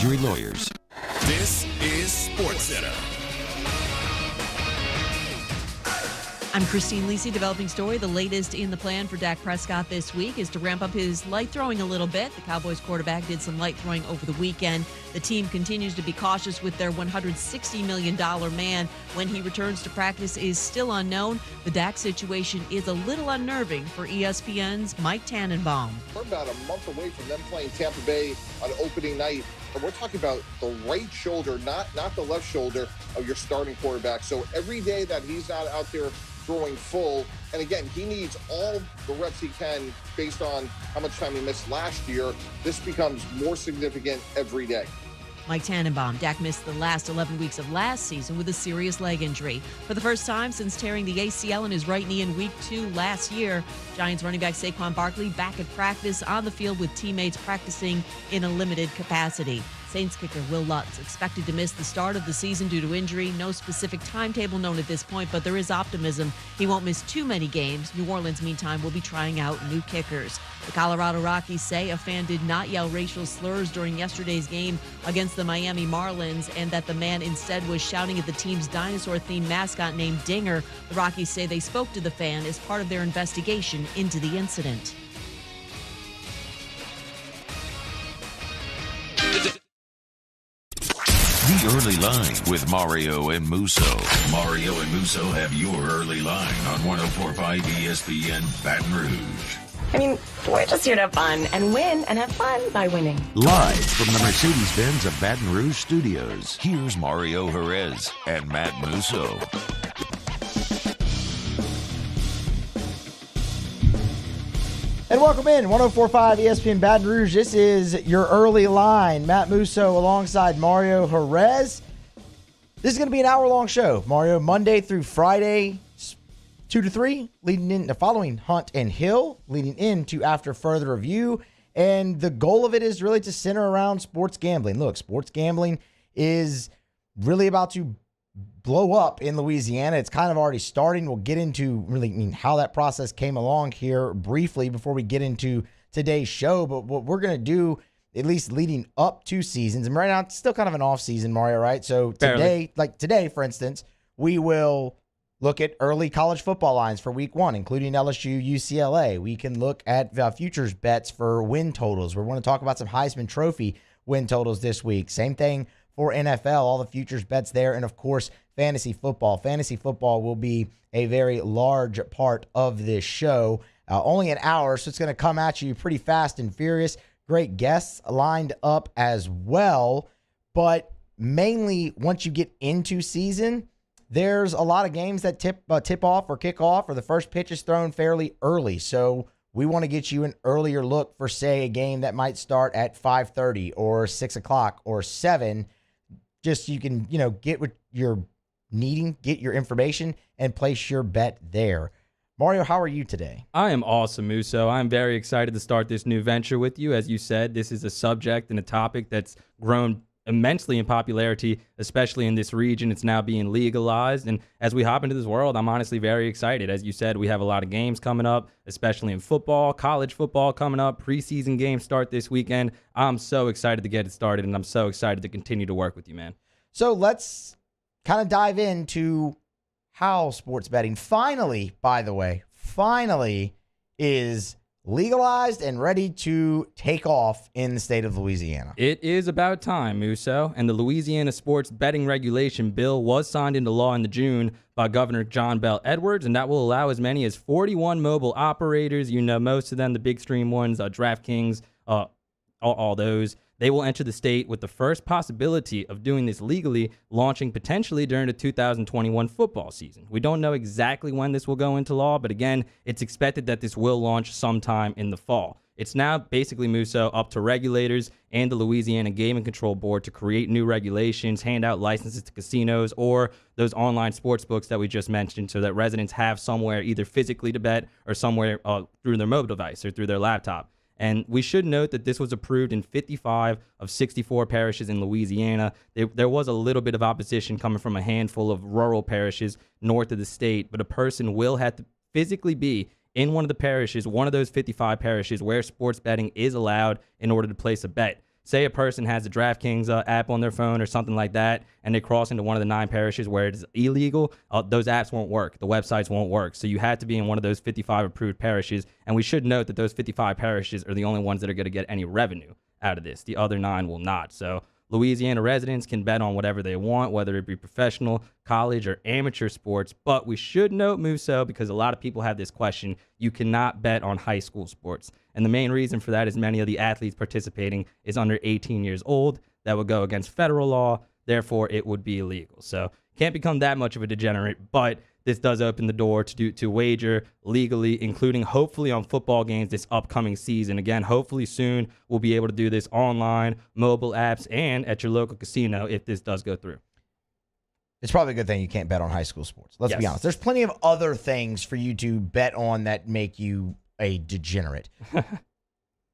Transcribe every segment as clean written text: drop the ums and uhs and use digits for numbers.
injury lawyers. This is SportsCenter. I'm Christine Lisi, developing story. The latest in the plan for Dak Prescott this week is to ramp up his light throwing a little bit. The Cowboys quarterback did some light throwing over the weekend. The team continues to be cautious with their $160 million man. When he returns to practice is still unknown. The Dak situation is a little unnerving for ESPN's Mike Tannenbaum. We're about a month away from them playing Tampa Bay on opening night. And we're talking about the right shoulder, not the left shoulder of your starting quarterback. So every day that he's not out there throwing full, and again, he needs all the reps he can based on how much time he missed last year. This becomes more significant every day. Mike Tannenbaum. Dak missed the last 11 weeks of last season with a serious leg injury. For the first time since tearing the ACL in his right knee in week 2 last year, Giants running back Saquon Barkley back at practice on the field with teammates practicing in a limited capacity. Saints kicker Will Lutz expected to miss the start of the season due to injury. No specific timetable known at this point, but there is optimism he won't miss too many games. New Orleans, meantime, will be trying out new kickers. The Colorado Rockies say a fan did not yell racial slurs during yesterday's game against the Miami Marlins, and that the man instead was shouting at the team's dinosaur-themed mascot named Dinger. The Rockies say they spoke to the fan as part of their investigation into the incident. The Early Line with Mario and Musso. Mario and Musso have your early line on 104.5 ESPN Baton Rouge. I mean, we're just here to have fun and win and have fun by winning. Live from the Mercedes-Benz of Baton Rouge studios, here's Mario Jerez and Matt Musso. And welcome in, 104.5 ESPN Baton Rouge. This is your early line. Matt Musso alongside Mario Jerez. This is going to be an hour-long show, Mario, Monday through Friday, 2 to 3, leading into following Hunt and Hill, leading into After Further Review. And the goal of it is really to center around sports gambling. Look, sports gambling is really about to blow up in Louisiana. It's kind of already starting. We'll get into how that process came along here briefly before we get into today's show. But what we're going to do, at least leading up to seasons, and right now it's still kind of an off season, Mario, right? So today, for instance, we will look at early college football lines for week 1, including LSU, UCLA. We can look at futures bets for win totals. We're going to talk about some Heisman Trophy win totals this week. Same thing for NFL, all the futures bets there, and of course, fantasy football. Fantasy football will be a very large part of this show. Only an hour, so it's going to come at you pretty fast and furious. Great guests lined up as well, but mainly once you get into season, there's a lot of games that tip off or kick off, or the first pitch is thrown fairly early. So we want to get you an earlier look for, say, a game that might start at 5:30 or 6 o'clock or 7. Just so you can, get what you're needing, get your information, and place your bet there. Mario, how are you today? I am awesome, Musso. I'm very excited to start this new venture with you. As you said, this is a subject and a topic that's grown immensely in popularity, especially in this region. It's now being legalized. And as we hop into this world, I'm honestly very excited. As you said, we have a lot of games coming up, especially in football, college football coming up, preseason games start this weekend. I'm so excited to get it started, and I'm so excited to continue to work with you, man. So let's kind of dive into how sports betting finally is legalized and ready to take off in the state of Louisiana. It is about time, Musso, and the Louisiana Sports Betting Regulation Bill was signed into law in June by Governor John Bel Edwards, and that will allow as many as 41 mobile operators. Most of them, the big stream ones, DraftKings, all those. They will enter the state with the first possibility of doing this legally, launching potentially during the 2021 football season. We don't know exactly when this will go into law, but again, it's expected that this will launch sometime in the fall. It's now basically, Musso, up to regulators and the Louisiana Gaming Control Board to create new regulations, hand out licenses to casinos or those online sports books that we just mentioned, so that residents have somewhere either physically to bet or somewhere through their mobile device or through their laptop. And we should note that this was approved in 55 of 64 parishes in Louisiana. There was a little bit of opposition coming from a handful of rural parishes north of the state, but a person will have to physically be in one of the parishes, one of those 55 parishes where sports betting is allowed in order to place a bet. say a person has a DraftKings app on their phone or something like that, and they cross into one of the 9 parishes where it's illegal, those apps won't work. The websites won't work. So you had to be in one of those 55 approved parishes. And we should note that those 55 parishes are the only ones that are going to get any revenue out of this. The other 9 will not. So Louisiana residents can bet on whatever they want, whether it be professional, college, or amateur sports. But we should note, Muso, because a lot of people have this question, you cannot bet on high school sports. And the main reason for that is many of the athletes participating is under 18 years old. That would go against federal law. Therefore, it would be illegal. So can't become that much of a degenerate, but this does open the door to wager legally, including hopefully on football games this upcoming season. Again, hopefully soon we'll be able to do this online, mobile apps, and at your local casino if this does go through. It's probably a good thing you can't bet on high school sports. Let's be honest. There's plenty of other things for you to bet on that make you a degenerate.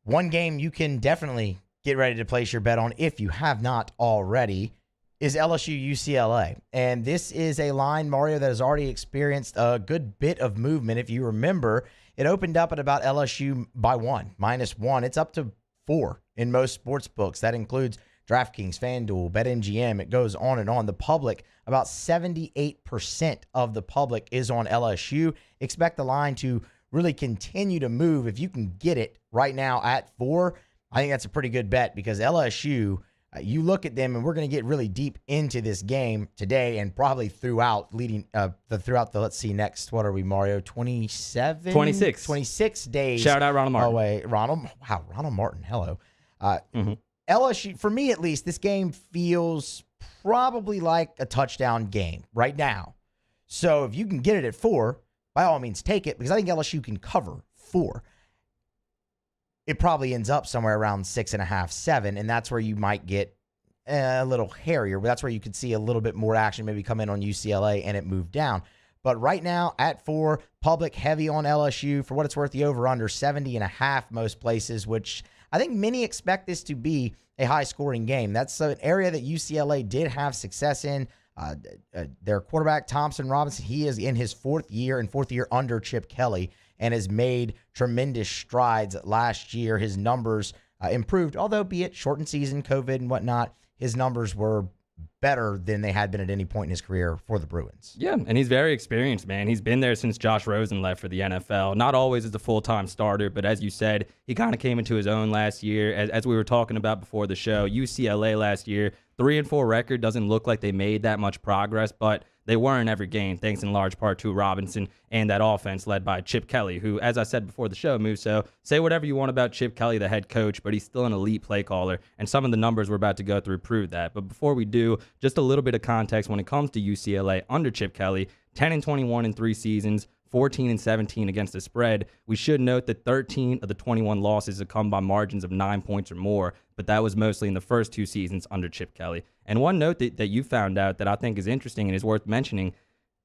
One game you can definitely get ready to place your bet on if you have not already is LSU UCLA. And this is a line, Mario, that has already experienced a good bit of movement. If you remember, it opened up at about LSU by -1. It's up to 4 in most sports books. That includes DraftKings, FanDuel, BetMGM. It goes on and on. The public, about 78% of the public is on LSU. Expect the line to really continue to move. If you can get it right now at 4, I think that's a pretty good bet because LSU, you look at them, and we're going to get really deep into this game today and probably throughout let's see, next, what are we, Mario? 26 days. Shout out Ronald Martin. Away. Ronald Martin. Hello. LSU, for me at least, this game feels probably like a touchdown game right now. So if you can get it at 4, by all means, take it because I think LSU can cover 4. It probably ends up somewhere around 6.5, 7, and that's where you might get a little hairier. But that's where you could see a little bit more action maybe come in on UCLA and it move down. But right now at 4, public heavy on LSU. For what it's worth, the over-under 70.5 most places, which I think many expect this to be a high-scoring game. That's an area that UCLA did have success in. Their quarterback, Thompson Robinson, he is in his fourth year under Chip Kelly, and has made tremendous strides last year. His numbers improved, although be it shortened season, COVID and whatnot, his numbers were better than they had been at any point in his career for the Bruins. Yeah, and he's very experienced, man. He's been there since Josh Rosen left for the NFL. Not always as a full-time starter, but as you said, he kind of came into his own last year. As we were talking about before the show, UCLA last year, 3-4 record doesn't look like they made that much progress, but they were in every game, thanks in large part to Robinson and that offense led by Chip Kelly, who, as I said before the show, Muso, say whatever you want about Chip Kelly, the head coach, but he's still an elite play caller, and some of the numbers we're about to go through prove that. But before we do, just a little bit of context when it comes to UCLA under Chip Kelly, 10-21 in 3 seasons, 14-17 against the spread. We should note that 13 of the 21 losses have come by margins of 9 points or more, but that was mostly in the first 2 seasons under Chip Kelly. And one note that you found out that I think is interesting and is worth mentioning,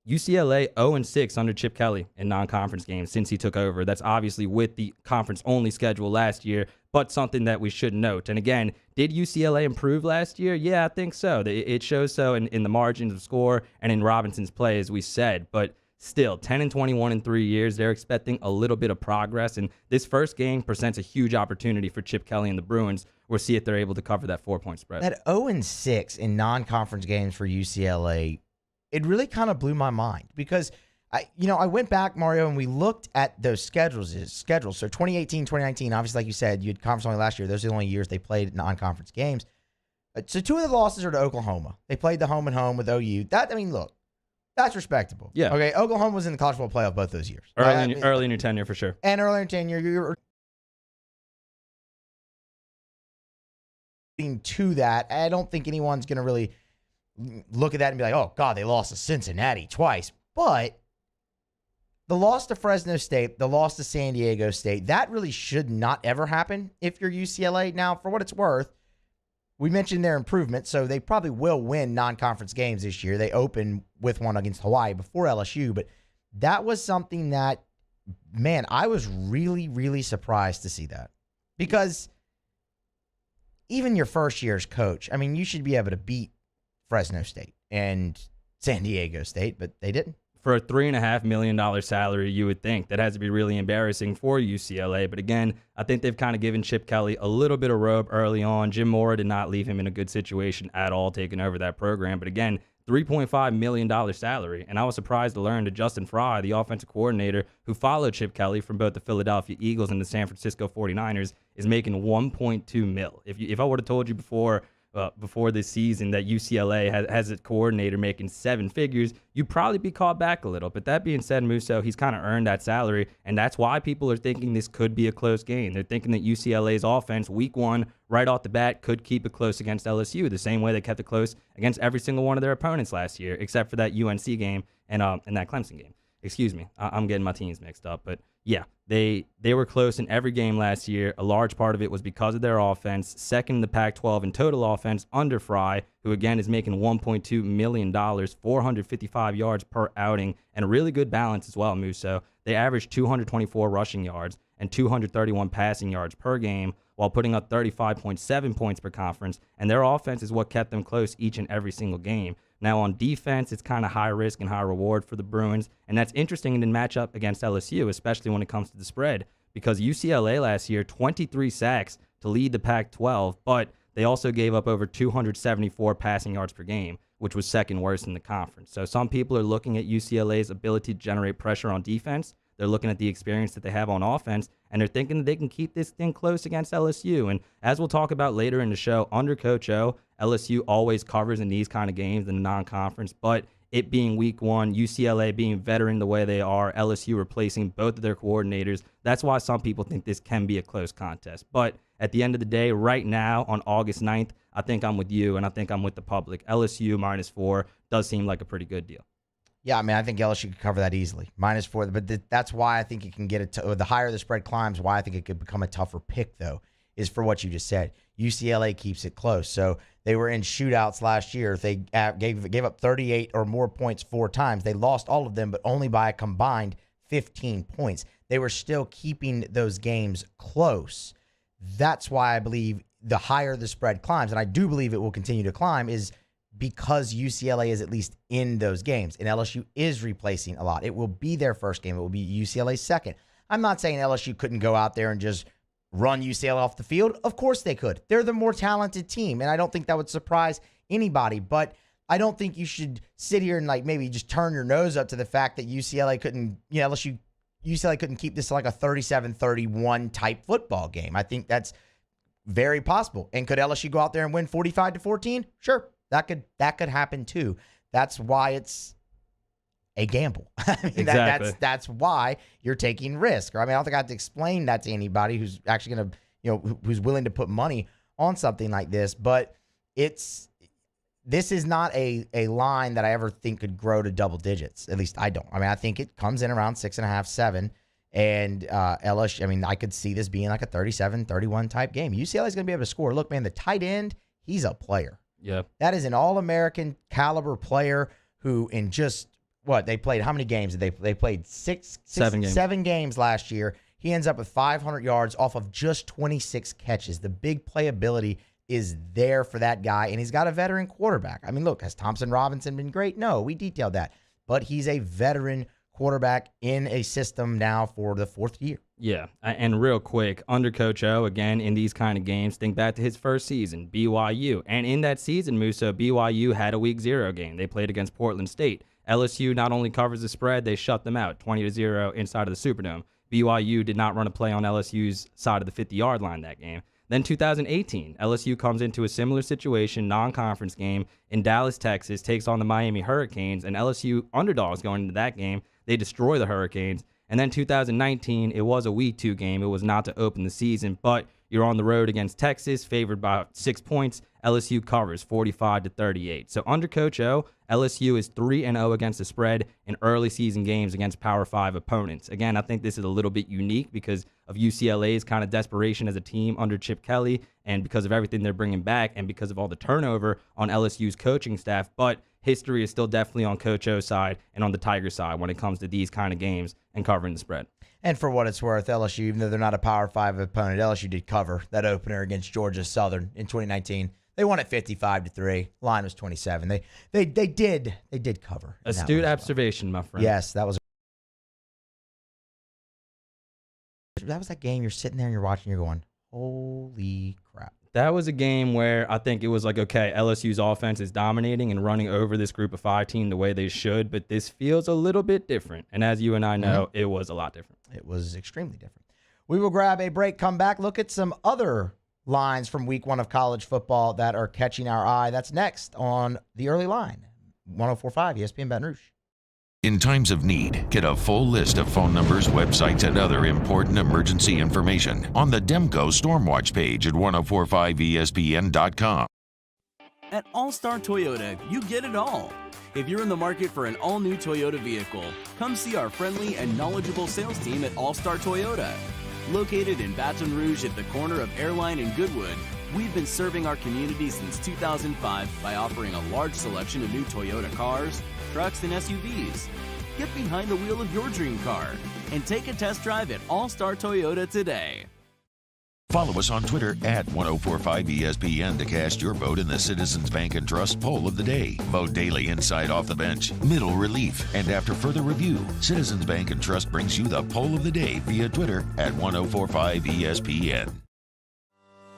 UCLA 0-6 under Chip Kelly in non-conference games since he took over. That's obviously with the conference-only schedule last year, but something that we should note. And again, did UCLA improve last year? Yeah, I think so. It shows so in the margins of score and in Robinson's play, as we said, but still, 10-21 in 3 years, they're expecting a little bit of progress, and this first game presents a huge opportunity for Chip Kelly and the Bruins. We'll see if they're able to cover that 4-point spread. That 0-6 in non-conference games for UCLA, it really kind of blew my mind because I went back, Mario, and we looked at those schedules. So 2018, 2019, obviously, like you said, you had conference only last year. Those are the only years they played non-conference games. So 2 of the losses are to Oklahoma. They played the home and home with OU. Look. That's respectable. Yeah. Okay. Oklahoma was in the college football playoff both those years. Early in your tenure, for sure. And early in your tenure, you're to that. I don't think anyone's going to really look at that and be like, oh, God, they lost to Cincinnati twice. But the loss to Fresno State, the loss to San Diego State, that really should not ever happen if you're UCLA. Now, for what it's worth, we mentioned their improvement, so they probably will win non-conference games this year. They open with one against Hawaii before LSU, but that was something that, man, I was really, really surprised to see that. Because even your first year's coach, you should be able to beat Fresno State and San Diego State, but they didn't. for a $3.5 million salary, you would think that has to be really embarrassing for UCLA. But again, I think they've kind of given Chip Kelly a little bit of rope early on. Jim Mora did not leave him in a good situation at all, taking over that program. But again, $3.5 million salary. And I was surprised to learn that Justin Fry, the offensive coordinator who followed Chip Kelly from both the Philadelphia Eagles and the San Francisco 49ers, is making $1.2 million. If I would have told you before this season that UCLA has its coordinator making 7 figures, you'd probably be caught back a little. But that being said, Musso, he's kind of earned that salary, and that's why people are thinking this could be a close game. They're thinking that UCLA's offense, week 1, right off the bat, could keep it close against LSU, the same way they kept it close against every single one of their opponents last year, except for that UNC game and that Clemson game. Excuse me, I'm getting my teams mixed up. But yeah, they were close in every game last year. A large part of it was because of their offense. Second in the Pac-12 in total offense under Fry, who again is making $1.2 million, 455 yards per outing, and a really good balance as well, Musso. They averaged 224 rushing yards and 231 passing yards per game, while putting up 35.7 points per conference, and their offense is what kept them close each and every single game. Now, on defense, it's kind of high risk and high reward for the Bruins, and that's interesting in the matchup against LSU, especially when it comes to the spread, because UCLA last year, 23 sacks to lead the Pac-12, but they also gave up over 274 passing yards per game, which was second worst in the conference. So some people are looking at UCLA's ability to generate pressure on defense. They're looking at the experience that they have on offense, and they're thinking that they can keep this thing close against LSU. And as we'll talk about later in the show, under Coach O, LSU always covers in these kind of games in the non-conference, but it being week 1, UCLA being veteran the way they are, LSU replacing both of their coordinators, that's why some people think this can be a close contest. But at the end of the day, right now on August 9th, I think I'm with you, and I think I'm with the public. LSU -4 does seem like a pretty good deal. Yeah, I mean, I think LSU could cover that easily. -4, but that's why I think it can get the higher the spread climbs, why I think it could become a tougher pick, though, is for what you just said. UCLA keeps it close. So they were in shootouts last year. They gave up 38 or more points 4 times. They lost all of them, but only by a combined 15 points. They were still keeping those games close. That's why I believe the higher the spread climbs, and I do believe it will continue to climb, is because UCLA is at least in those games, and LSU is replacing a lot. It will be their first game. It will be UCLA's second. I'm not saying LSU couldn't go out there and just run UCLA off the field. Of course they could. They're the more talented team, and I don't think that would surprise anybody, but I don't think you should sit here and maybe just turn your nose up to the fact that UCLA couldn't, UCLA couldn't keep this like a 37-31 type football game. I think that's very possible. And could LSU go out there and win 45-14? Sure. That could happen too. That's why it's a gamble. I mean, exactly. That's why you're taking risk. Or I mean, I don't think I have to explain that to anybody who's actually going to, who's willing to put money on something like this. But this is not a line that I ever think could grow to double digits. At least I don't. I mean, I think it comes in around 6.5, 7. And LSU, I mean, I could see this being like a 37-31 type game. UCLA is going to be able to score. Look, man, the tight end, he's a player. Yeah. That is an All-American caliber player who in just, they played, how many games did they played? 7 games last year. He ends up with 500 yards off of just 26 catches. The big playability is there for that guy, and he's got a veteran quarterback. I mean, look, has Thompson Robinson been great? No, we detailed that. But he's a veteran quarterback in a system now for the 4th year. Yeah, and real quick, under Coach O, again, in these kind of games, think back to his first season, BYU. And in that season, Musso, BYU had a week 0 game. They played against Portland State. LSU not only covers the spread, they shut them out 20-0 inside of the Superdome. BYU did not run a play on LSU's side of the 50-yard line that game. Then 2018, LSU comes into a similar situation, non-conference game in Dallas, Texas, takes on the Miami Hurricanes, and LSU underdogs going into that game. They destroy the Hurricanes. And then 2019, it was a week 2 game. It was not to open the season, but you're on the road against Texas, favored by 6 points. LSU covers 45-38. So under Coach O, LSU is 3-0 against the spread in early season games against Power 5 opponents. Again, I think this is a little bit unique because of UCLA's kind of desperation as a team under Chip Kelly and because of everything they're bringing back and because of all the turnover on LSU's coaching staff. But history is still definitely on Coach O's side and on the Tiger side when it comes to these kind of games and covering the spread. And for what it's worth, LSU, even though they're not a Power 5 opponent, LSU did cover that opener against Georgia Southern in 2019. They won at 55-3. Line was 27. They did cover. Astute observation, my friend. Yes, that was that game. You're sitting there and you're watching. You're going, holy crap. That was a game where I think it was like, okay, LSU's offense is dominating and running over this group of 5 team the way they should, but this feels a little bit different. And as you and I know, it was a lot different. It was extremely different. We will grab a break, come back, look at some other lines from week 1 of college football that are catching our eye. That's next on The Early Line, 104.5 ESPN Baton Rouge. In times of need, get a full list of phone numbers, websites, and other important emergency information on the Demco Stormwatch page at 1045ESPN.com. At All-Star Toyota, you get it all. If you're in the market for an all-new Toyota vehicle, come see our friendly and knowledgeable sales team at All-Star Toyota. Located in Baton Rouge at the corner of Airline and Goodwood, we've been serving our community since 2005 by offering a large selection of new Toyota cars, trucks, and SUVs. Get behind the wheel of your dream car and take a test drive at All-Star Toyota today. Follow us on Twitter at 1045ESPN to cast your vote in the Citizens Bank and Trust Poll of the Day. Vote daily inside Off the Bench, Middle Relief, and after further review, Citizens Bank and Trust brings you the Poll of the Day via Twitter at 1045ESPN.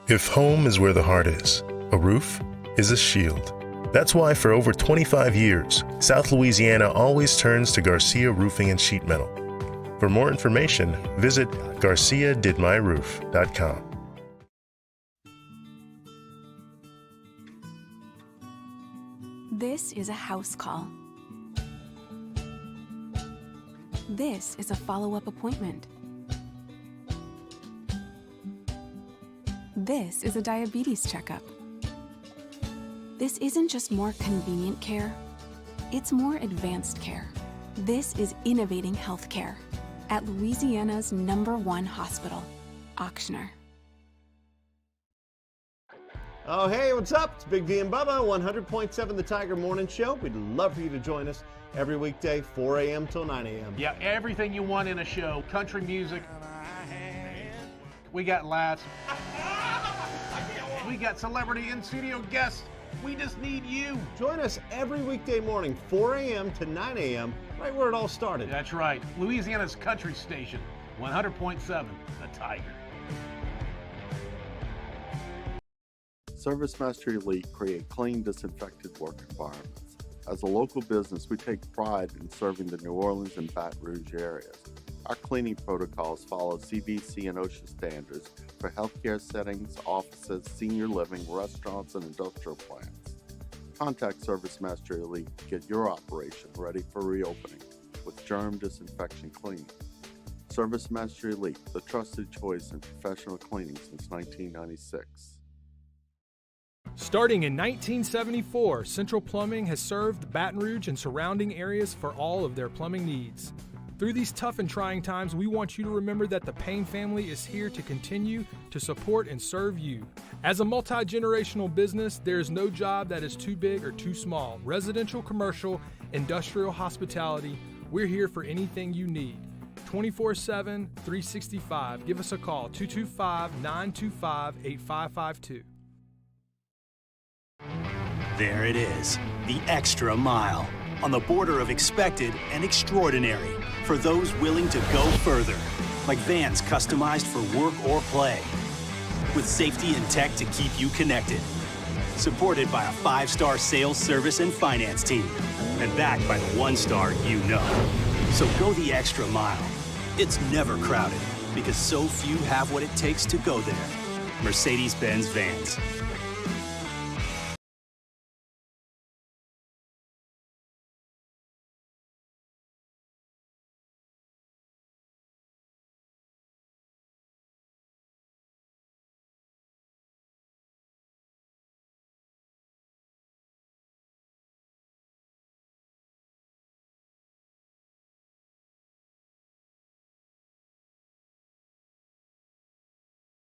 If home is where the heart is, a roof is a shield. That's why for over 25 years, South Louisiana always turns to Garcia Roofing and Sheet Metal. For more information, visit GarciaDidMyRoof.com. This is a house call. This is a follow-up appointment. This is a diabetes checkup. This isn't just more convenient care, it's more advanced care. This is innovating healthcare at Louisiana's #1 hospital, Auctioner. Oh, hey, what's up? It's Big V and Bubba, 100.7 The Tiger Morning Show. We'd love for you to join us every weekday, 4 a.m. till 9 a.m. Yeah, everything you want in a show. Country music. We got laughs. We got celebrity in-studio guests. We just need you. Join us every weekday morning, 4 a.m. to 9 a.m., right where it all started. That's right. Louisiana's country station, 100.7 The Tiger. ServiceMaster Elite create clean, disinfected work environments. As a local business, we take pride in serving the New Orleans and Baton Rouge areas. Our cleaning protocols follow CDC and OSHA standards for healthcare settings, offices, senior living, restaurants, and industrial plants. Contact ServiceMaster Elite to get your operation ready for reopening with germ disinfection cleaning. ServiceMaster Elite, the trusted choice in professional cleaning since 1996. Starting in 1974, Central Plumbing has served Baton Rouge and surrounding areas for all of their plumbing needs. Through these tough and trying times, we want you to remember that the Payne family is here to continue to support and serve you. As a multi-generational business, there is no job that is too big or too small. Residential, commercial, industrial, hospitality, we're here for anything you need. 24/7, 365. Give us a call, 225-925-8552. There it is, the extra mile, on the border of expected and extraordinary, for those willing to go further, like vans customized for work or play, with safety and tech to keep you connected, supported by a 5-star sales, service, and finance team, and backed by the 1-star you know. So go the extra mile. It's never crowded, because so few have what it takes to go there. Mercedes-Benz Vans.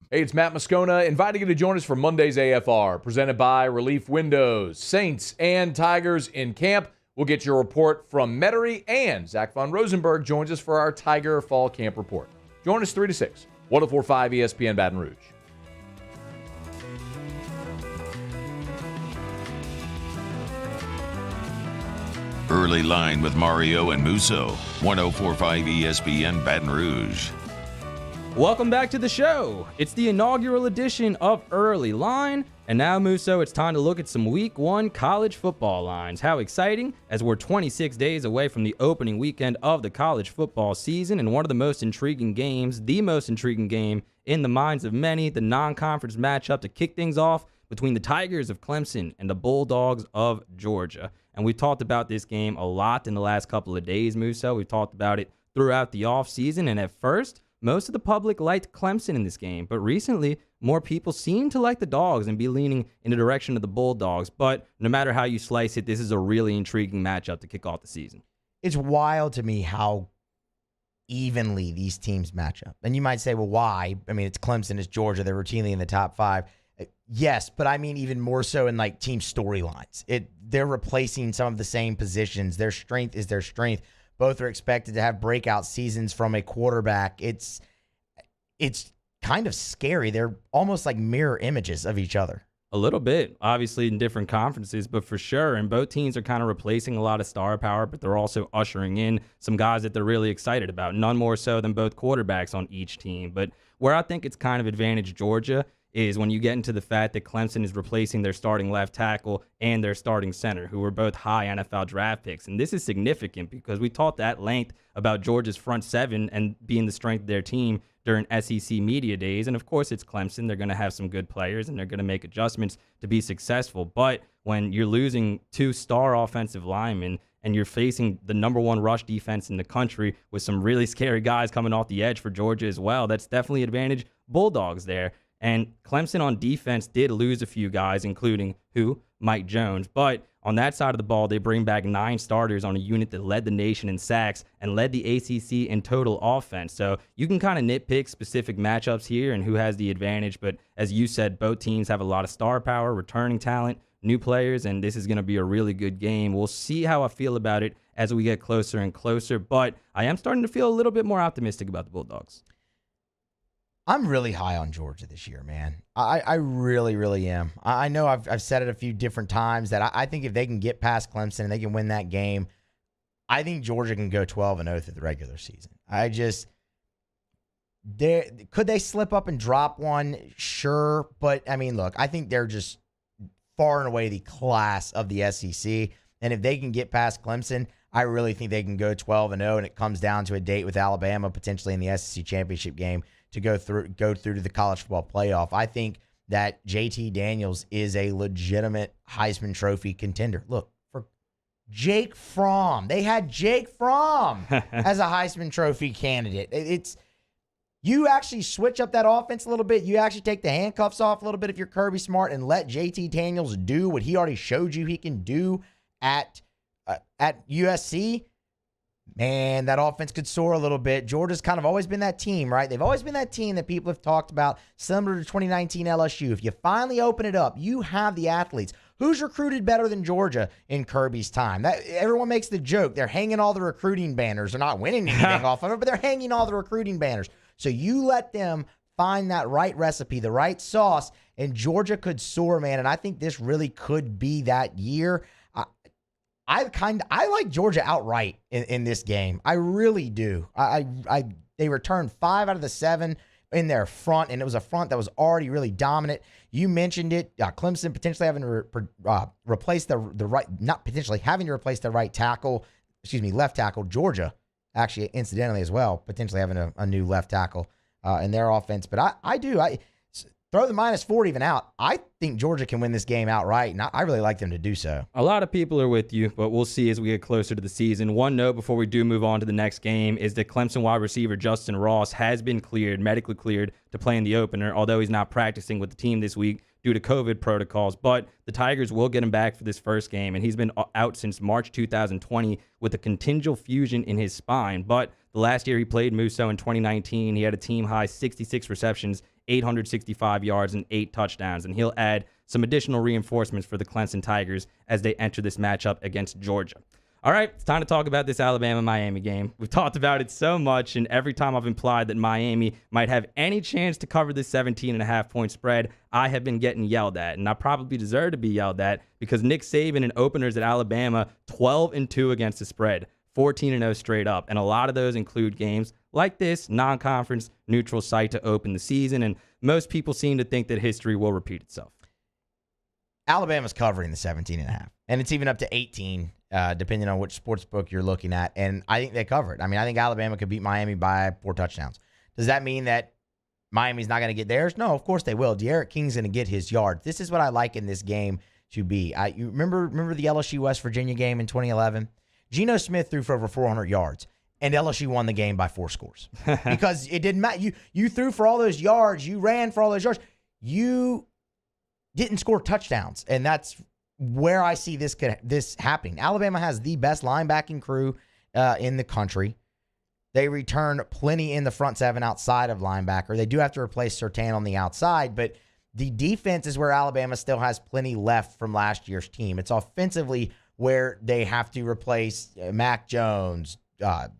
Hey, it's Matt Moscona inviting you to join us for Monday's AFR, presented by Relief Windows. Saints and Tigers in camp. We'll get your report from Metairie, and Zach Von Rosenberg joins us for our Tiger Fall Camp report. Join us 3 to 6, 104.5 ESPN Baton Rouge. Early Line with Mario and Musso. 104.5 ESPN Baton Rouge. Welcome back to the show. It's the inaugural edition of Early Line. And now, Musso, it's time to look at some Week 1 college football lines. How exciting, as we're 26 days away from the opening weekend of the college football season, and one of the most intriguing games, the most intriguing game in the minds of many, the non-conference matchup to kick things off between the Tigers of Clemson and the Bulldogs of Georgia. And we've talked about this game a lot in the last couple of days, Musso. We've talked about it throughout the offseason, and at first, most of the public liked Clemson in this game, but recently, more people seem to like the Dogs and be leaning in the direction of the Bulldogs. But no matter how you slice it, this is a really intriguing matchup to kick off the season. It's wild to me how evenly these teams match up. And you might say, well, why? I mean, it's Clemson, it's Georgia, they're routinely in the top 5. Yes, but I mean even more so in like team storylines. They're replacing some of the same positions. Their strength is their strength. Both are expected to have breakout seasons from a quarterback. It's kind of scary. They're almost like mirror images of each other. A little bit, obviously in different conferences, but for sure. And both teams are kind of replacing a lot of star power, but they're also ushering in some guys that they're really excited about. None more so than both quarterbacks on each team. But where I think it's kind of advantage Georgia is when you get into the fact that Clemson is replacing their starting left tackle and their starting center, who were both high NFL draft picks. And this is significant because we talked at length about Georgia's front seven and being the strength of their team during SEC media days. And of course, it's Clemson. They're going to have some good players and they're going to make adjustments to be successful. But when you're losing 2 star offensive linemen and you're facing the number 1 rush defense in the country with some really scary guys coming off the edge for Georgia as well, that's definitely advantage Bulldogs there. And Clemson on defense did lose a few guys, including Mike Jones. But on that side of the ball, they bring back 9 starters on a unit that led the nation in sacks and led the ACC in total offense. So you can kind of nitpick specific matchups here and who has the advantage. But as you said, both teams have a lot of star power, returning talent, new players, and this is going to be a really good game. We'll see how I feel about it as we get closer and closer. But I am starting to feel a little bit more optimistic about the Bulldogs. I'm really high on Georgia this year, man. I really, really am. I know I've said it a few different times that I think if they can get past Clemson and they can win that game, I think Georgia can go 12-0 through the regular season. Could they slip up and drop one? Sure. But, I mean, look, I think they're just far and away the class of the SEC. And if they can get past Clemson, I really think they can go 12-0, and it comes down to a date with Alabama, potentially in the SEC championship game, to go through to the college football playoff. I think that JT Daniels is a legitimate Heisman Trophy contender. Look, for Jake Fromm. They had Jake Fromm as a Heisman Trophy candidate. You actually switch up that offense a little bit. You actually take the handcuffs off a little bit if you're Kirby Smart and let JT Daniels do what he already showed you he can do at USC. Man, that offense could soar a little bit. Georgia's kind of always been that team, right? They've always been that team that people have talked about, similar to 2019 LSU. If you finally open it up, you have the athletes. Who's recruited better than Georgia in Kirby's time? Everyone makes the joke. They're hanging all the recruiting banners. They're not winning anything off of it, but they're hanging all the recruiting banners. So you let them find that right recipe, the right sauce, and Georgia could soar, man. And I think this really could be that year. I like Georgia outright in this game. I really do. They returned 5 out of the 7 in their front, and it was a front that was already really dominant. You mentioned it. Clemson potentially having to replace the right, not potentially having to replace the right tackle, left tackle. Georgia actually, incidentally as well, potentially having a new left tackle in their offense. But I do. Throw the -4 even out. I think Georgia can win this game outright, and I really like them to do so. A lot of people are with you, but we'll see as we get closer to the season. One note before we do move on to the next game is that Clemson wide receiver Justin Ross has been medically cleared to play in the opener, although he's not practicing with the team this week due to COVID protocols. But the Tigers will get him back for this first game, and he's been out since March 2020 with a congenital fusion in his spine. But the last year he played Musso in 2019, he had a team-high 66 receptions, 865 yards, and 8 touchdowns. And he'll add some additional reinforcements for the Clemson Tigers as they enter this matchup against Georgia. All right, it's time to talk about this Alabama-Miami game. We've talked about it so much, and every time I've implied that Miami might have any chance to cover this 17.5-point spread, I have been getting yelled at, and I probably deserve to be yelled at because Nick Saban and openers at Alabama, 12-2 against the spread, 14-0 straight up, and a lot of those include games like this, non-conference neutral site to open the season, and most people seem to think that history will repeat itself. Alabama's covering the 17.5, and it's even up to 18, depending on which sports book you're looking at, and I think they cover it. I mean, I think Alabama could beat Miami by 4 touchdowns. Does that mean that Miami's not going to get theirs? No, of course they will. De'Aaron King's going to get his yards. This is what I like in this game to be. You remember the LSU West Virginia game in 2011? Geno Smith threw for over 400 yards, and LSU won the game by 4 scores because it didn't matter. You threw for all those yards. You ran for all those yards. You didn't score touchdowns, and that's where I see this happening. Alabama has the best linebacking crew in the country. They return plenty in the front seven outside of linebacker. They do have to replace Surtain on the outside, but the defense is where Alabama still has plenty left from last year's team. It's offensively where they have to replace Mac Jones, Devontae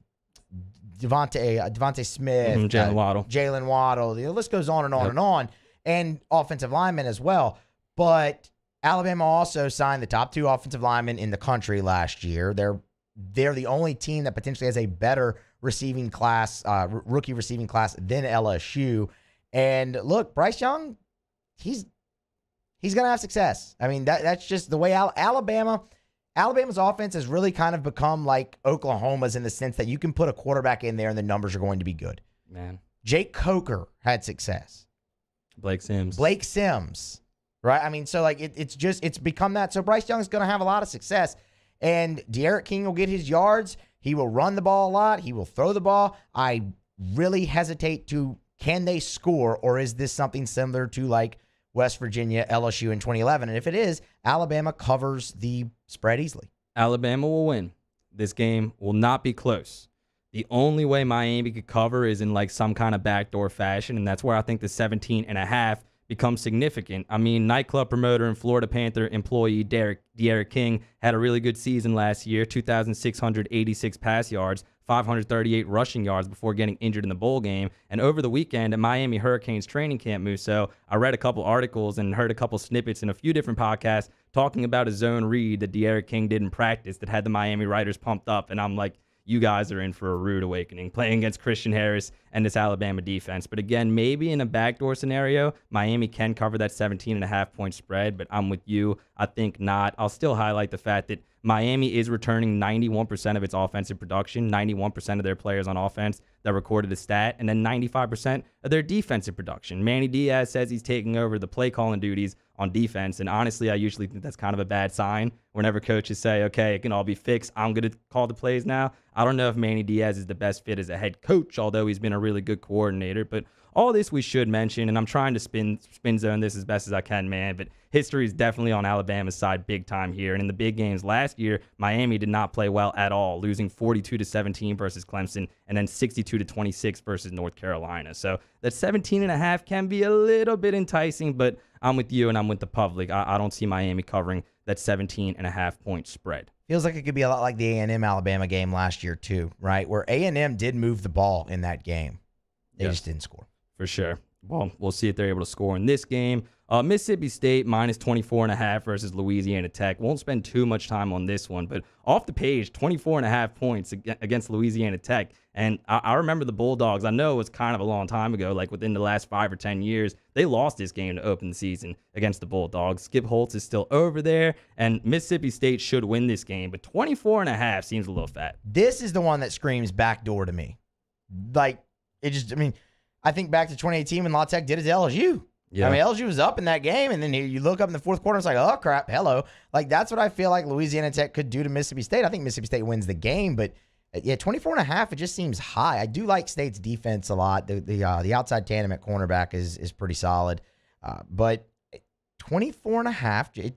Smith, Jalen Waddle. The list goes on and on and on, and offensive linemen as well. But Alabama also signed the top 2 offensive linemen in the country last year. They're the only team that potentially has a better receiving class, rookie receiving class than LSU. And look, Bryce Young, he's going to have success. I mean, that's just the way Alabama's offense has really kind of become like Oklahoma's in the sense that you can put a quarterback in there and the numbers are going to be good. Man, Jake Coker had success. Blake Sims. Right? I mean, so like it's become that. So Bryce Young's going to have a lot of success, and De'Aaron King will get his yards. He will run the ball a lot. He will throw the ball. I really hesitate can they score, or is this something similar to like West Virginia, LSU in 2011? And if it is, Alabama covers the spread easily. Alabama will win. This game will not be close. The only way Miami could cover is in like some kind of backdoor fashion, and that's where I think the 17.5 becomes significant. I mean, nightclub promoter and Florida Panther employee De'Aaron King had a really good season last year, 2,686 pass yards, 538 rushing yards before getting injured in the bowl game. And over the weekend at Miami Hurricanes training camp, Musso, I read a couple articles and heard a couple snippets in a few different podcasts talking about a zone read that De'Aaron King did in practice that had the Miami Riders pumped up. And I'm like, you guys are in for a rude awakening playing against Christian Harris and this Alabama defense. But again, maybe in a backdoor scenario, Miami can cover that 17.5-point spread, but I'm with you. I think not. I'll still highlight the fact that Miami is returning 91% of its offensive production, 91% of their players on offense that recorded a stat, and then 95% of their defensive production. Manny Diaz says he's taking over the play calling duties on defense, and honestly, I usually think that's kind of a bad sign whenever coaches say, okay, it can all be fixed, I'm going to call the plays now. I don't know if Manny Diaz is the best fit as a head coach, although he's been a really good coordinator, but all this we should mention, and I'm trying to spin zone this as best as I can, man, but history is definitely on Alabama's side big time here, and in the big games last year, Miami did not play well at all, losing 42-17 versus Clemson, and then 62-26 versus North Carolina. So that 17.5 can be a little bit enticing, but I'm with you and I'm with the public. I don't see Miami covering that 17.5-point spread. Feels like it could be a lot like the A&M Alabama game last year too, right? Where A&M did move the ball in that game. They just didn't score. For sure. Well, we'll see if they're able to score in this game. Mississippi State minus 24.5 versus Louisiana Tech. Won't spend too much time on this one, but off the page, 24.5 points against Louisiana Tech. And I remember the Bulldogs. I know it was kind of a long time ago, like within the last 5 or 10 years. They lost this game to open the season against the Bulldogs. Skip Holtz is still over there, and Mississippi State should win this game, but 24.5 seems a little fat. This is the one that screams backdoor to me. Like, I think back to 2018 when La Tech did it to LSU. Yeah. I mean, LSU was up in that game, and then you look up in the fourth quarter, it's like, oh, crap, hello. Like, that's what I feel like Louisiana Tech could do to Mississippi State. I think Mississippi State wins the game, but, yeah, 24.5, it just seems high. I do like State's defense a lot. The outside tandem at cornerback is pretty solid. But 24.5, it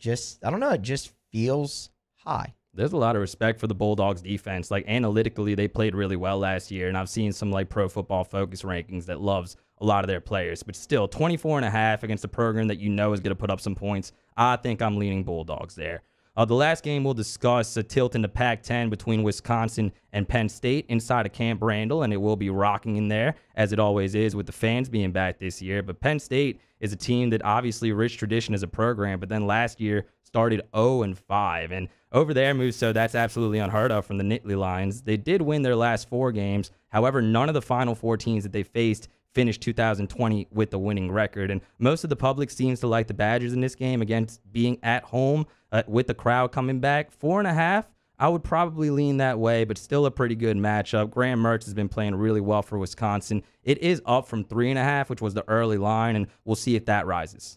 just feels high. There's a lot of respect for the Bulldogs defense. Like, analytically, they played really well last year, and I've seen some like Pro Football Focus rankings that loves a lot of their players. But still, 24.5 against a program that you know is going to put up some points. I think I'm leaning Bulldogs there. The last game we'll discuss a tilt in the Pac-10 between Wisconsin and Penn State inside of Camp Randall, and it will be rocking in there, as it always is with the fans being back this year. But Penn State is a team that obviously rich tradition as a program, but then last year started 0-5. And over there, Musso, that's absolutely unheard of from the Nittany Lions. They did win their last 4 games. However, none of the Final Four teams that they faced finished 2020 with the winning record. And most of the public seems to like the Badgers in this game against being at home with the crowd coming back. 4.5, I would probably lean that way, but still a pretty good matchup. Graham Mertz has been playing really well for Wisconsin. It is up from 3.5, which was the early line, and we'll see if that rises.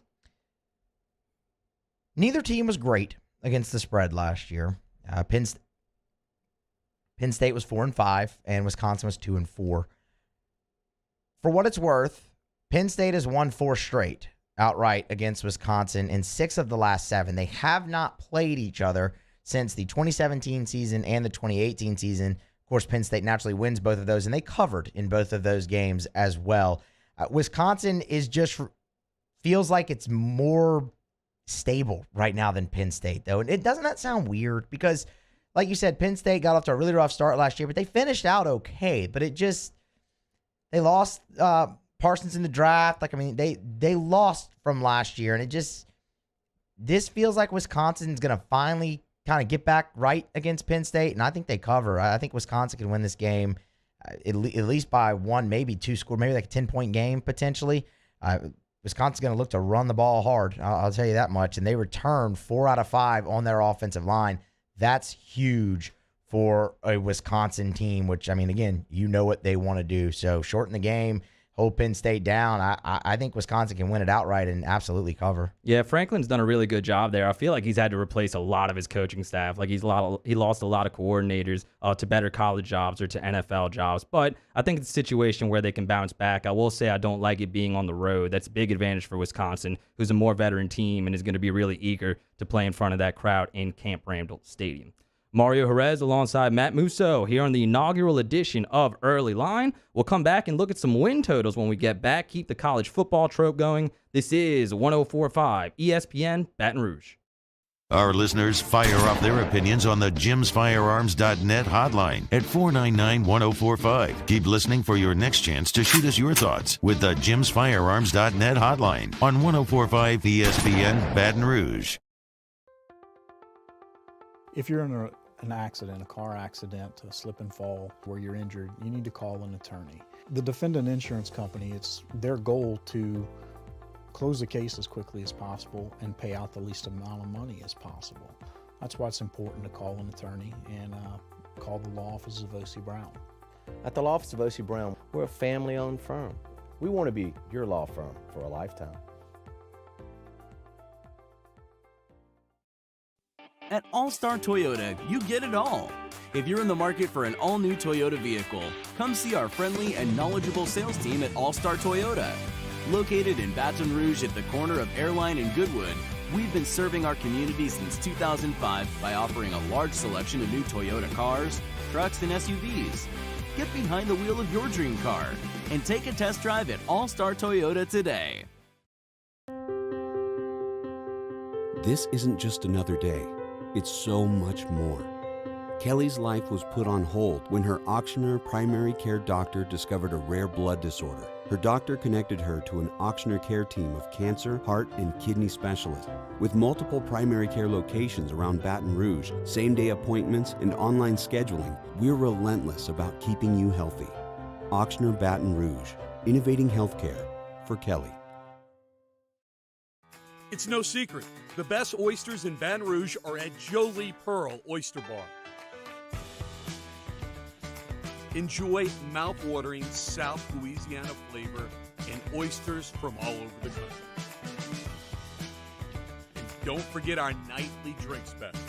Neither team was great against the spread last year. Penn State was 4-5, and Wisconsin was 2-4. For what it's worth, Penn State has won 4 straight outright against Wisconsin in 6 of the last 7. They have not played each other since the 2017 season and the 2018 season. Of course, Penn State naturally wins both of those, and they covered in both of those games as well. Wisconsin is just feels like it's more stable right now than Penn State, though. And doesn't that sound weird? Because, like you said, Penn State got off to a really rough start last year, but they finished out okay. But they lost Parsons in the draft. They lost from last year, and this feels like Wisconsin's going to finally kind of get back right against Penn State, and I think they cover. I think Wisconsin can win this game at least by 1, maybe 2 score, maybe like a 10-point game potentially. Wisconsin's going to look to run the ball hard, I'll tell you that much, and they returned 4 out of 5 on their offensive line. That's huge for a Wisconsin team, which, again, you know what they want to do. So shorten the game, hold Penn State down. I think Wisconsin can win it outright and absolutely cover. Yeah, Franklin's done a really good job there. I feel like he's had to replace a lot of his coaching staff. Like he lost a lot of coordinators to better college jobs or to NFL jobs. But I think it's a situation where they can bounce back. I will say I don't like it being on the road. That's a big advantage for Wisconsin, who's a more veteran team and is going to be really eager to play in front of that crowd in Camp Randall Stadium. Mario Jerez alongside Matt Musso here on the inaugural edition of Early Line. We'll come back and look at some win totals when we get back. Keep the college football trope going. This is 104.5 ESPN Baton Rouge. Our listeners fire off their opinions on the jimsfirearms.net hotline at 499-1045. Keep listening for your next chance to shoot us your thoughts with the jimsfirearms.net hotline on 104.5 ESPN Baton Rouge. If you're in an accident, a car accident, a slip and fall where you're injured, you need to call an attorney. The defendant insurance company, it's their goal to close the case as quickly as possible and pay out the least amount of money as possible. That's why it's important to call an attorney and call the law office of O.C. Brown. At the law office of O.C. Brown, we're a family-owned firm. We want to be your law firm for a lifetime. At All-Star Toyota, you get it all. If you're in the market for an all-new Toyota vehicle, come see our friendly and knowledgeable sales team at All-Star Toyota. Located in Baton Rouge at the corner of Airline and Goodwood, we've been serving our community since 2005 by offering a large selection of new Toyota cars, trucks, and SUVs. Get behind the wheel of your dream car and take a test drive at All-Star Toyota today. This isn't just another day. It's so much more. Kelly's life was put on hold when her auctioneer primary care doctor discovered a rare blood disorder. Her doctor connected her to an auctioneer care team of cancer, heart, and kidney specialists. With multiple primary care locations around Baton Rouge, same-day appointments, and online scheduling, we're relentless about keeping you healthy. Auctioneer Baton Rouge, innovating healthcare for Kelly. It's no secret. The best oysters in Baton Rouge are at Jolie Pearl Oyster Bar. Enjoy mouth-watering South Louisiana flavor and oysters from all over the country. And don't forget our nightly drink specials.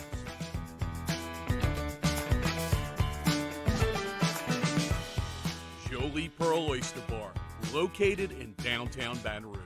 Jolie Pearl Oyster Bar, located in downtown Baton Rouge.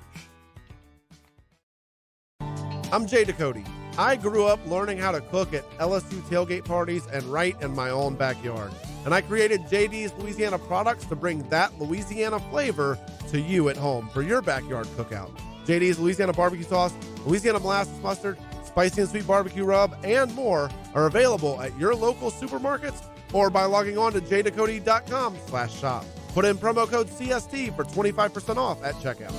I'm Jay Ducote. I grew up learning how to cook at LSU tailgate parties and right in my own backyard. And I created JD's Louisiana products to bring that Louisiana flavor to you at home for your backyard cookout. JD's Louisiana barbecue sauce, Louisiana molasses mustard, spicy and sweet barbecue rub, and more are available at your local supermarkets or by logging on to jdacody.com/shop. Put in promo code CST for 25% off at checkout.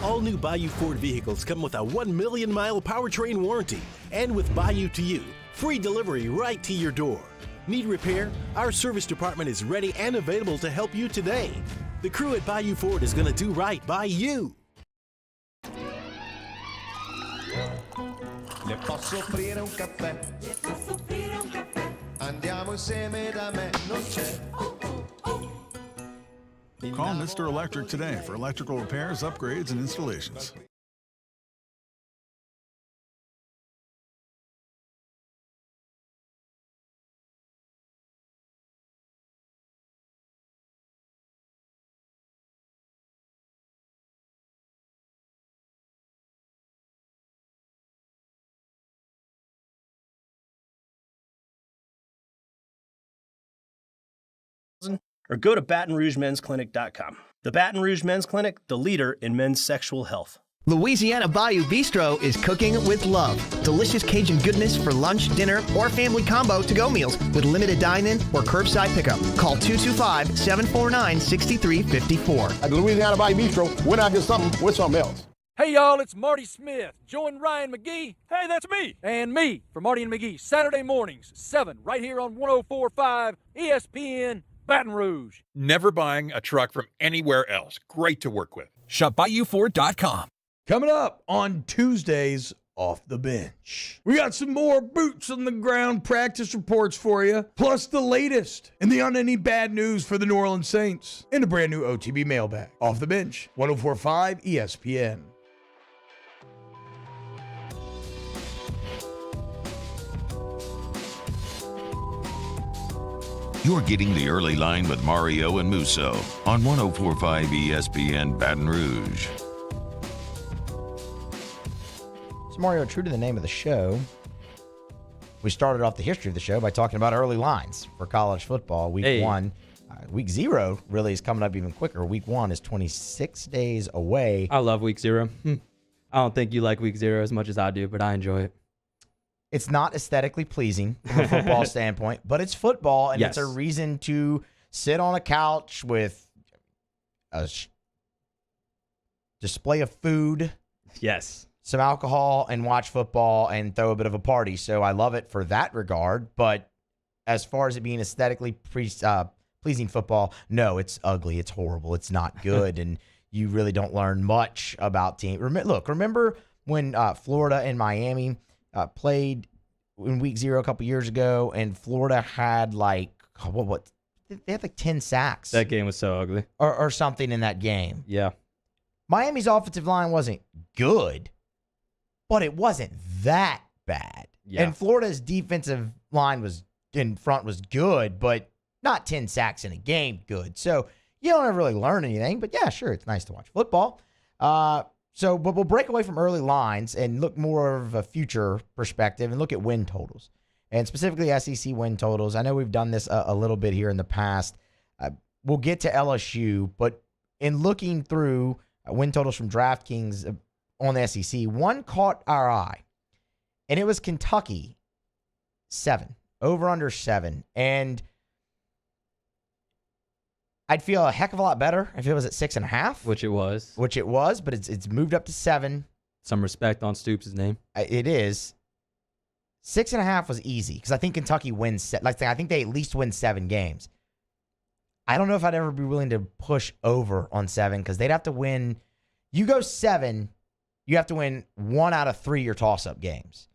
All new Bayou Ford vehicles come with a 1 million-mile powertrain warranty. And with Bayou to You, free delivery right to your door. Need repair? Our service department is ready and available to help you today. The crew at Bayou Ford is going to do right by you. Le posso offrire un caffè? Andiamo insieme da me, non c'è. Call Mr. Electric today for electrical repairs, upgrades, and installations. Or go to BatonRougeMen'sClinic.com. The Baton Rouge Men's Clinic, the leader in men's sexual health. Louisiana Bayou Bistro is cooking with love. Delicious Cajun goodness for lunch, dinner, or family combo to-go meals with limited dine-in or curbside pickup. Call 225-749-6354. At the Louisiana Bayou Bistro, when I get something with something else. Hey, y'all, it's Marty Smith. Join Ryan McGee. Hey, that's me. And me for Marty and McGee, Saturday mornings, 7, right here on 104.5 ESPN Baton Rouge. Never buying a truck from anywhere else. Great to work with. Shop BayouFord.com. Coming up on Tuesdays, Off the Bench. We got some more boots on the ground practice reports for you, plus the latest in the on any bad news for the New Orleans Saints in a brand new OTB mailbag. Off the Bench, 104.5 ESPN. You're getting the early line with Mario and Musso on 104.5 ESPN Baton Rouge. So Mario, true to the name of the show, we started off the history of the show by talking about early lines for college football. Week 1. Week 0 really is coming up even quicker. Week 1 is 26 days away. I love week 0. I don't think you like week 0 as much as I do, but I enjoy it. It's not aesthetically pleasing from a football standpoint, but it's football, and it's a reason to sit on a couch with a display of food, some alcohol, and watch football and throw a bit of a party. So I love it for that regard. But as far as it being aesthetically pleasing football, no, it's ugly. It's horrible. It's not good, and you really don't learn much about teams. Remember when Florida and Miami played in week 0 a couple years ago, and Florida had like, they had like 10 sacks. That game was so ugly. Or something in that game. Yeah. Miami's offensive line wasn't good, but it wasn't that bad. Yeah. And Florida's defensive line was in front was good, but not 10 sacks in a game good. So you don't ever really learn anything, but yeah, sure, it's nice to watch football. But we'll break away from early lines and look more of a future perspective and look at win totals, and specifically SEC win totals. I know we've done this a little bit here in the past. We'll get to LSU, but in looking through win totals from DraftKings on the SEC, one caught our eye, and it was Kentucky 7, over under 7. And I'd feel a heck of a lot better if it was at 6.5. Which it was, but it's moved up to 7. Some respect on Stoops' name. It is. 6.5 was easy because I think Kentucky wins. I think they at least win 7 games. I don't know if I'd ever be willing to push over on 7 because they'd have to win. You go 7, you have to win 1 out of 3 your toss-up games.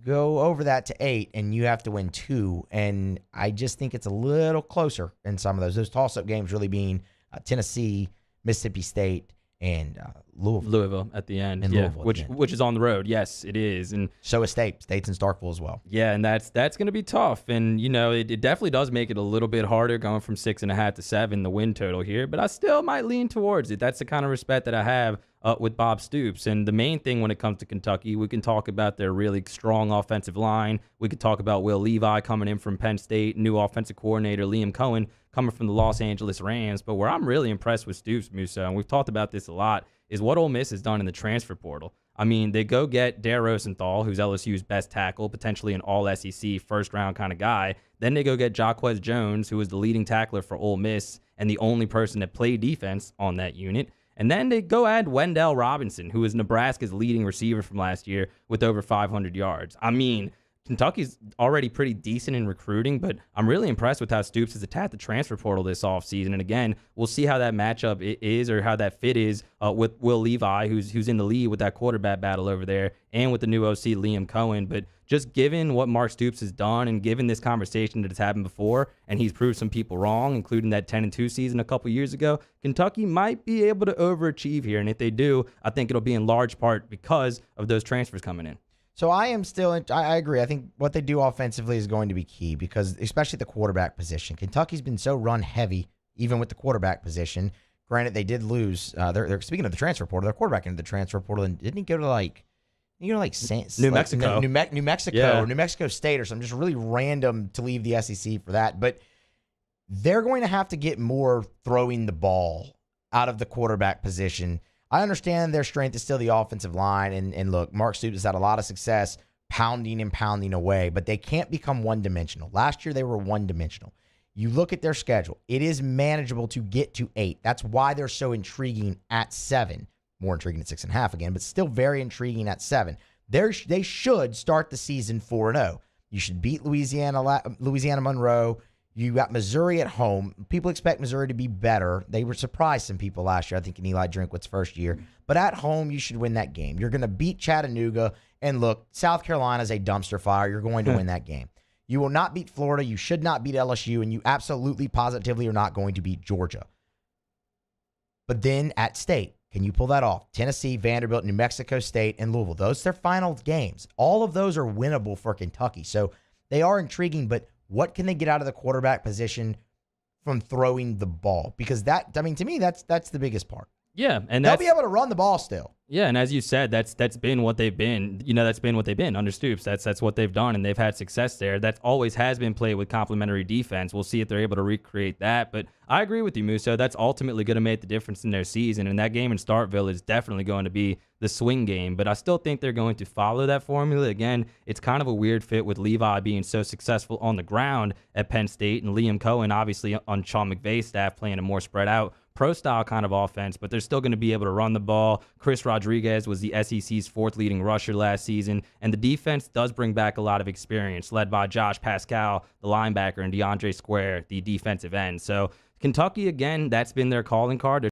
Go over that to 8, and you have to win 2. And I just think it's a little closer in some of those. Those toss-up games really being Tennessee, Mississippi State, and Louisville at the end. And yeah, Louisville at the end. which is on the road. Yes, it is. And so is State. State's in Starkville as well. Yeah, and that's going to be tough. And, it definitely does make it a little bit harder going from 6.5 to 7, the win total here. But I still might lean towards it. That's the kind of respect that I have with Bob Stoops. And the main thing when it comes to Kentucky, we can talk about their really strong offensive line. We could talk about Will Levi coming in from Penn State, new offensive coordinator Liam Cohen coming from the Los Angeles Rams. But where I'm really impressed with Stoops, Musa, and we've talked about this a lot, is what Ole Miss has done in the transfer portal. I mean, they go get Dare Rosenthal, who's LSU's best tackle, potentially an all-SEC first-round kind of guy. Then they go get Jaquez Jones, who is the leading tackler for Ole Miss and the only person that played defense on that unit. And then they go add Wendell Robinson, who is Nebraska's leading receiver from last year with over 500 yards. I mean, Kentucky's already pretty decent in recruiting, but I'm really impressed with how Stoops has attacked the transfer portal this offseason. And again, we'll see how that matchup is or how that fit is with Will Levi, who's in the lead with that quarterback battle over there, and with the new OC, Liam Cohen. But just given what Mark Stoops has done and given this conversation that has happened before, and he's proved some people wrong, including that 10-2 season a couple years ago, Kentucky might be able to overachieve here. And if they do, I think it'll be in large part because of those transfers coming in. So I agree. I think what they do offensively is going to be key because, especially the quarterback position, Kentucky's been so run heavy, even with the quarterback position. Granted, they did lose. They're speaking of the transfer portal. Their quarterback into the transfer portal, and didn't he go to New Mexico, New Mexico, or New Mexico State, or something just really random to leave the SEC for that. But they're going to have to get more throwing the ball out of the quarterback position. I understand their strength is still the offensive line, and look, Mark Stoops has had a lot of success pounding and pounding away, but they can't become one-dimensional. Last year, they were one-dimensional. You look at their schedule. It is manageable to get to 8. That's why they're so intriguing at 7. More intriguing at 6.5 again, but still very intriguing at 7. They should start the season 4-0. You should beat Louisiana Monroe. You got Missouri at home. People expect Missouri to be better. They were surprised some people last year, I think, in Eli Drinkwitz's first year. But at home, you should win that game. You're going to beat Chattanooga. And look, South Carolina is a dumpster fire. You're going to win that game. You will not beat Florida. You should not beat LSU. And you absolutely, positively are not going to beat Georgia. But then at State, can you pull that off? Tennessee, Vanderbilt, New Mexico State, and Louisville. Those are their final games. All of those are winnable for Kentucky. So they are intriguing, but what can they get out of the quarterback position from throwing the ball? Because to me, that's the biggest part. Yeah, and they'll be able to run the ball still. Yeah, and as you said, that's been what they've been. That's been what they've been under Stoops. That's what they've done, and they've had success there. That always has been played with complementary defense. We'll see if they're able to recreate that. But I agree with you, Musso. That's ultimately going to make the difference in their season, and that game in Starkville is definitely going to be the swing game. But I still think they're going to follow that formula. Again, it's kind of a weird fit with Levi being so successful on the ground at Penn State, and Liam Cohen obviously on Sean McVay's staff playing a more spread out pro-style kind of offense, but they're still going to be able to run the ball. Chris Rodriguez was the SEC's 4th leading rusher last season, and the defense does bring back a lot of experience, led by Josh Pascal, the linebacker, and DeAndre Square, the defensive end. So Kentucky, again, that's been their calling card. They're